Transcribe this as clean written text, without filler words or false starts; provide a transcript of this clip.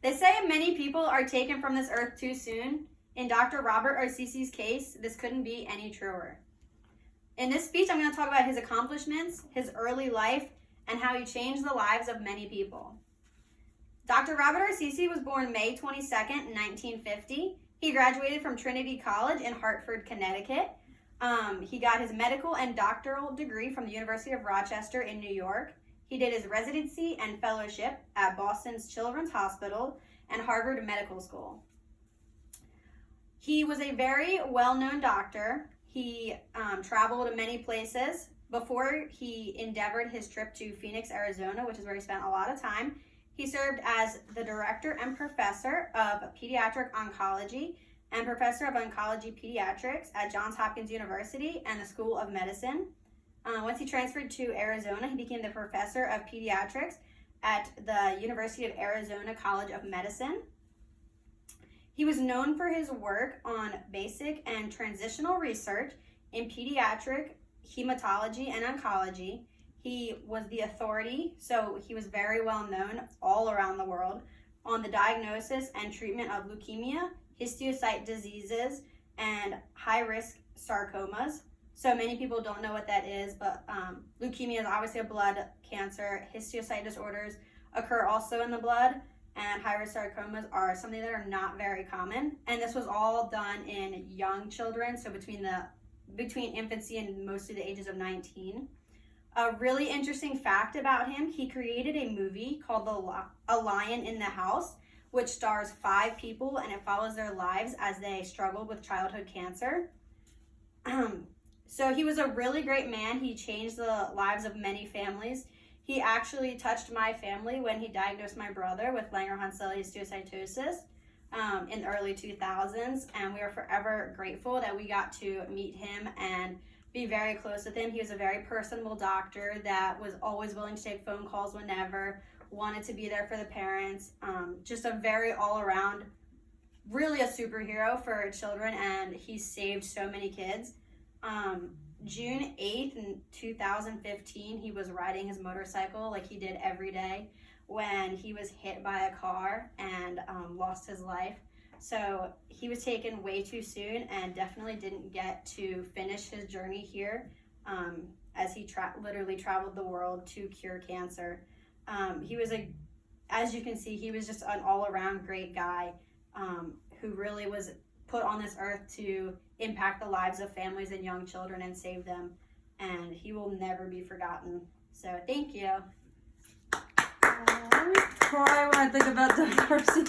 They say many people are taken from this earth too soon. In Dr. Robert Arceci's case, this couldn't be any truer. In this speech, I'm going to talk about his accomplishments, his early life, and how he changed the lives of many people. Dr. Robert Arceci was born May 22nd, 1950. He graduated from Trinity College in Hartford, Connecticut. He got his medical and doctoral degree from the University of Rochester in New York. He did his residency and fellowship at Boston's Children's Hospital and Harvard Medical School. He was a very well-known doctor. He traveled to many places. Before he endeavored his trip to Phoenix, Arizona, which is where he spent a lot of time, he served as the director and professor of pediatric oncology and professor of oncology pediatrics at Johns Hopkins University and the School of Medicine. Once he transferred to Arizona, he became the professor of pediatrics at the University of Arizona College of Medicine. He was known for his work on basic and transitional research in pediatric hematology and oncology. He was the authority, so he was very well known all around the world on the diagnosis and treatment of leukemia, histiocyte diseases, and high-risk sarcomas. So many people don't know what that is, but leukemia is obviously a blood cancer. Histiocyte disorders occur also in the blood, and high-risk sarcomas are something that are not very common. And this was all done in young children, so between infancy and mostly the ages of 19. A really interesting fact about him, he created a movie called A Lion in the House, which stars 5 people, and it follows their lives as they struggled with childhood cancer. So he was a really great man. He changed the lives of many families. He actually touched my family when he diagnosed my brother with Langerhans-Selye histiocytosis in the early 2000s, and we are forever grateful that we got to meet him and be very close with him. He was a very personable doctor that was always willing to take phone calls whenever, wanted to be there for the parents, just a very all-around, really a superhero for children, and he saved so many kids. June 8th in 2015, he was riding his motorcycle like he did every day when he was hit by a car and lost his life. So he was taken way too soon and definitely didn't get to finish his journey here as he literally traveled the world to cure cancer. He was as you can see, he was just an all-around great guy who really was put on this earth to impact the lives of families and young children and save them. And he will never be forgotten. So thank you. Let me cry when I think about that person.